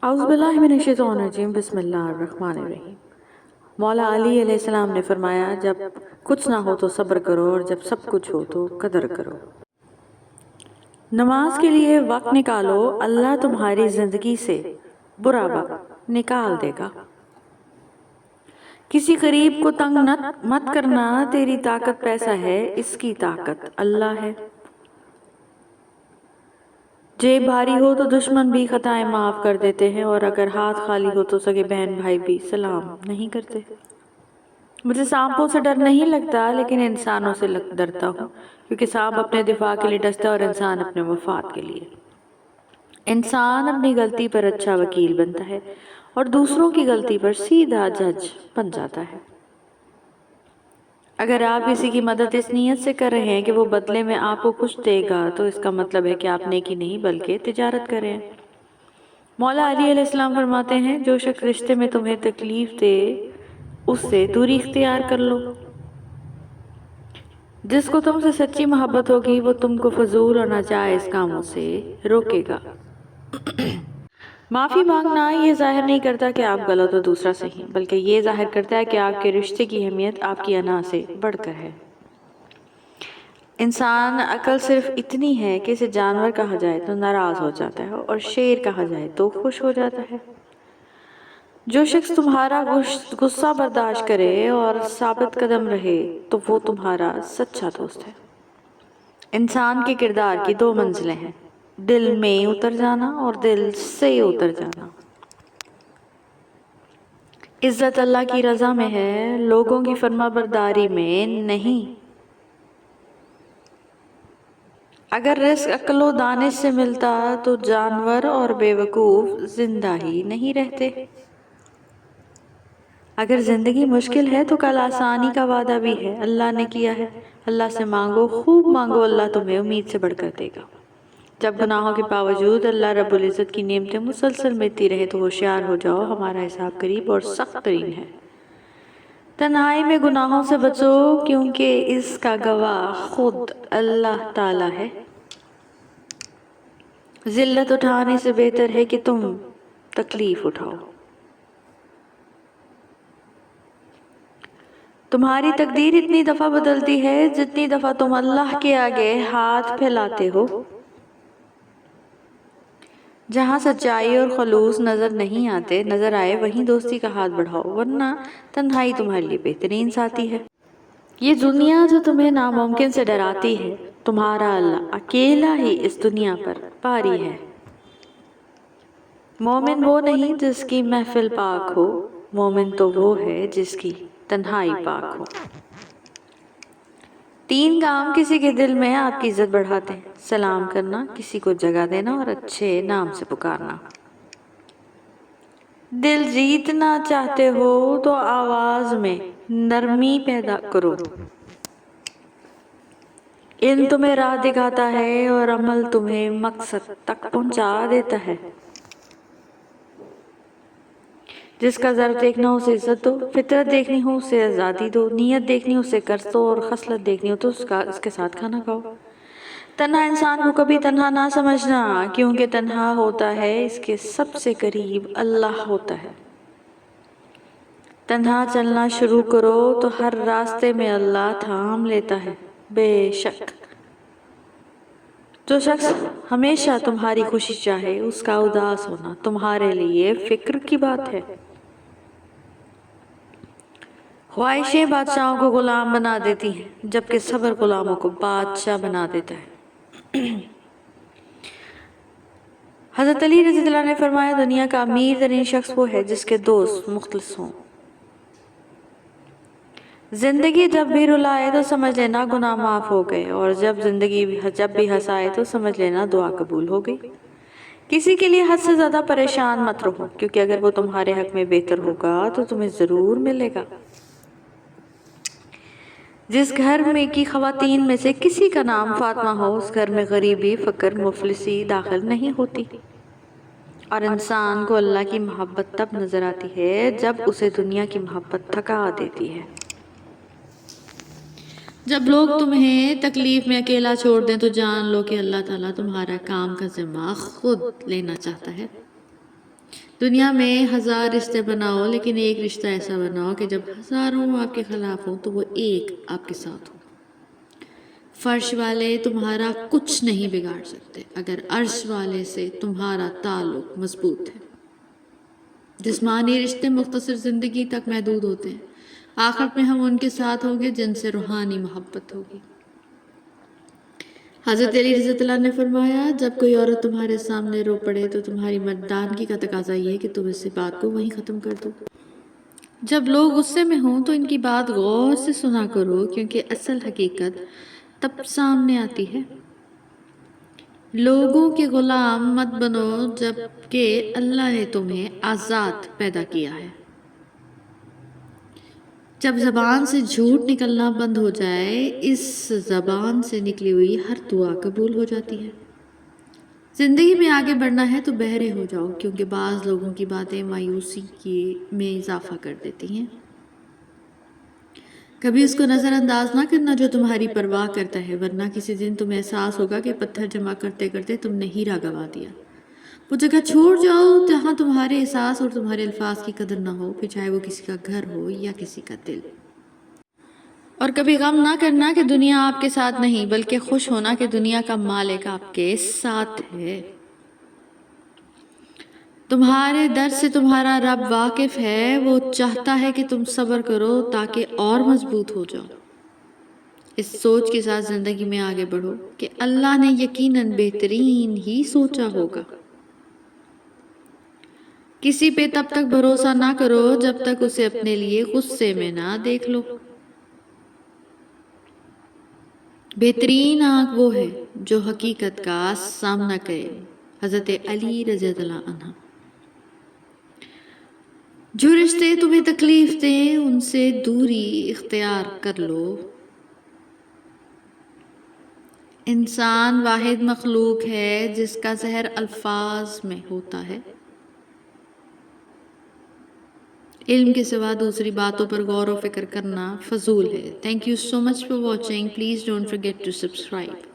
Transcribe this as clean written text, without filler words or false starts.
اعوذ باللہ من الشیطان الرجیم، بسم اللہ الرحمن الرحیم۔ مولا علی علیہ السلام نے فرمایا، جب کچھ نہ ہو تو صبر کرو اور جب سب کچھ ہو تو قدر کرو۔ نماز کے لیے وقت نکالو، اللہ تمہاری زندگی سے برا وقت نکال دے گا۔ کسی غریب کو تنگ مت کرنا، تیری طاقت پیسہ ہے، اس کی طاقت اللہ ہے۔ جیب بھاری ہو تو دشمن بھی خطائیں معاف کر دیتے ہیں، اور اگر ہاتھ خالی ہو تو سگے بہن بھائی بھی سلام نہیں کرتے۔ مجھے سانپوں سے ڈر نہیں لگتا، لیکن انسانوں سے ڈرتا ہوں، کیونکہ سانپ اپنے دفاع کے لیے ڈستا ہے اور انسان اپنے مفاد کے لیے۔ انسان اپنی غلطی پر اچھا وکیل بنتا ہے اور دوسروں کی غلطی پر سیدھا جج بن جاتا ہے۔ اگر آپ کسی کی مدد اس نیت سے کر رہے ہیں کہ وہ بدلے میں آپ کو کچھ دے گا، تو اس کا مطلب ہے کہ آپ نیکی نہیں بلکہ تجارت کر رہے ہیں۔ مولا علی علیہ السلام فرماتے ہیں، جو شخص رشتے میں تمہیں تکلیف دے اس سے دوری اختیار کر لو۔ جس کو تم سے سچی محبت ہوگی وہ تم کو فضول اور ناجائز کاموں سے روکے گا۔ معافی مانگنا یہ ظاہر نہیں کرتا کہ آپ غلط اور دوسرا صحیح، بلکہ یہ ظاہر کرتا ہے کہ آپ کے رشتے کی اہمیت آپ کی انا سے بڑھ کر ہے۔ انسان عقل صرف اتنی ہے کہ اسے جانور کہا جائے تو ناراض ہو جاتا ہے اور شیر کہا جائے تو خوش ہو جاتا ہے۔ جو شخص تمہارا غصہ برداشت کرے اور ثابت قدم رہے تو وہ تمہارا سچا دوست ہے۔ انسان کے کردار کی دو منزلیں ہیں، دل میں اتر جانا اور دل سے اتر جانا۔ عزت اللہ کی رضا میں ہے، لوگوں کی فرما برداری میں نہیں۔ اگر رزق عقل و دانش سے ملتا تو جانور اور بے وقوف زندہ ہی نہیں رہتے۔ اگر زندگی مشکل ہے تو کل آسانی کا وعدہ بھی ہے، اللہ نے کیا ہے۔ اللہ سے مانگو، خوب مانگو، اللہ تمہیں امید سے بڑھ کر دے گا۔ جب گناہوں کے باوجود اللہ رب العزت کی نعمتیں مسلسل ملتی رہے تو ہوشیار ہو جاؤ، ہمارا حساب قریب اور سخت ترین ہے۔ تنہائی میں گناہوں سے بچو، کیونکہ اس کا گواہ خود اللہ تعالی ہے۔ ذلت اٹھانے سے بہتر ہے کہ تم تکلیف اٹھاؤ۔ تمہاری تقدیر اتنی دفعہ بدلتی ہے جتنی دفعہ تم اللہ کے آگے ہاتھ پھیلاتے ہو۔ جہاں سچائی اور خلوص نظر نہیں آتے، نظر آئے وہیں دوستی کا ہاتھ بڑھاؤ، ورنہ تنہائی تمہارے لیے بہترین ساتھی ہے۔ یہ دنیا جو تمہیں ناممکن سے ڈراتی ہے، تمہارا اللہ اکیلا ہی اس دنیا پر باری ہے۔ مومن وہ نہیں جس کی محفل پاک ہو، مومن تو وہ ہے جس کی تنہائی پاک ہو۔ تین کام کسی کے دل میں آپ کی عزت بڑھاتے ہیں: سلام کرنا، کسی کو جگہ دینا اور اچھے نام سے پکارنا۔ دل جیتنا چاہتے ہو تو آواز میں نرمی پیدا کرو۔ علم تمہیں راہ دکھاتا ہے اور عمل تمہیں مقصد تک پہنچا دیتا ہے۔ جس کا ضرب دیکھنا ہو اسے عزت دو، فطرت دیکھنی ہو اسے آزادی دو، نیت دیکھنی ہو اسے قرض دو، اور خصلت دیکھنی ہو تو اس کے ساتھ کھانا کھاؤ۔ تنہا انسان کو کبھی تنہا نہ سمجھنا، کیونکہ تنہا ہوتا ہے اس کے سب سے قریب اللہ ہوتا ہے۔ تنہا چلنا شروع کرو تو ہر راستے میں اللہ تھام لیتا ہے۔ بے شک جو شخص ہمیشہ تمہاری خوشی چاہے، اس کا اداس ہونا تمہارے لیے فکر کی بات ہے۔ خواہشیں بادشاہوں کو غلام بنا دیتی ہیں، جبکہ صبر غلاموں کو بادشاہ بنا دیتا ہے۔ حضرت علی رضی اللہ عنہ نے فرمایا، دنیا کا امیر ترین شخص وہ ہے جس کے دوست مخلص ہوں۔ زندگی جب بھی رلائے تو سمجھ لینا گناہ معاف ہو گئے، اور جب بھی ہنسائے تو سمجھ لینا دعا قبول ہو گئی۔ کسی کے لیے حد سے زیادہ پریشان مت رہو، کیونکہ اگر وہ تمہارے حق میں بہتر ہوگا تو تمہیں ضرور ملے گا۔ جس گھر میں کی خواتین میں سے کسی کا نام فاطمہ ہو، اس گھر میں غریبی، فقر، مفلسی داخل نہیں ہوتی۔ اور انسان کو اللہ کی محبت تب نظر آتی ہے جب اسے دنیا کی محبت تھکا دیتی ہے۔ جب لوگ تمہیں تکلیف میں اکیلا چھوڑ دیں تو جان لو کہ اللہ تعالیٰ تمہارا کام کا ذمہ خود لینا چاہتا ہے۔ دنیا میں 1000 رشتے بناؤ لیکن ایک رشتہ ایسا بناؤ کہ جب ہزاروں آپ کے خلاف ہوں تو وہ ایک آپ کے ساتھ ہو۔ فرش والے تمہارا کچھ نہیں بگاڑ سکتے اگر عرش والے سے تمہارا تعلق مضبوط ہے۔ جسمانی رشتے مختصر زندگی تک محدود ہوتے ہیں، آخرت میں ہم ان کے ساتھ ہوں گے جن سے روحانی محبت ہوگی۔ حضرت علی رضی اللہ عنہ نے فرمایا جب کوئی عورت تمہارے سامنے رو پڑے تو تمہاری مردانگی کا تقاضا یہ ہے کہ تم اس بات کو وہیں ختم کر دو۔ جب لوگ غصے میں ہوں تو ان کی بات غور سے سنا کرو کیونکہ اصل حقیقت تب سامنے آتی ہے۔ لوگوں کے غلام مت بنو جب کہ اللہ نے تمہیں آزاد پیدا کیا ہے۔ جب زبان سے جھوٹ نکلنا بند ہو جائے اس زبان سے نکلی ہوئی ہر دعا قبول ہو جاتی ہے۔ زندگی میں آگے بڑھنا ہے تو بہرے ہو جاؤ کیونکہ بعض لوگوں کی باتیں مایوسی میں اضافہ کر دیتی ہیں۔ کبھی اس کو نظر انداز نہ کرنا جو تمہاری پرواہ کرتا ہے ورنہ کسی دن تمہیں احساس ہوگا کہ پتھر جمع کرتے کرتے تم نے ہیرا گنوا دیا۔ وہ جگہ چھوڑ جاؤ جہاں تمہارے احساس اور تمہارے الفاظ کی قدر نہ ہو، پھر چاہے وہ کسی کا گھر ہو یا کسی کا دل۔ اور کبھی غم نہ کرنا کہ دنیا آپ کے ساتھ نہیں بلکہ خوش ہونا کہ دنیا کا مالک آپ کے ساتھ ہے۔ تمہارے درد سے تمہارا رب واقف ہے، وہ چاہتا ہے کہ تم صبر کرو تاکہ اور مضبوط ہو جاؤ۔ اس سوچ کے ساتھ زندگی میں آگے بڑھو کہ اللہ نے یقیناً بہترین ہی سوچا ہوگا۔ کسی پہ تب تک بھروسہ نہ کرو جب تک اسے اپنے لیے غصے میں نہ دیکھ لو۔ بہترین آنکھ وہ ہے جو حقیقت کا سامنا کرے۔ حضرت علی رضی اللہ عنہ۔ جو رشتے تمہیں تکلیف دیں ان سے دوری اختیار کر لو۔ انسان واحد مخلوق ہے جس کا زہر الفاظ میں ہوتا ہے۔ علم کے سوا دوسری باتوں پر غور و فکر کرنا فضول ہے۔ Thank you so much for watching. Please don't forget to subscribe.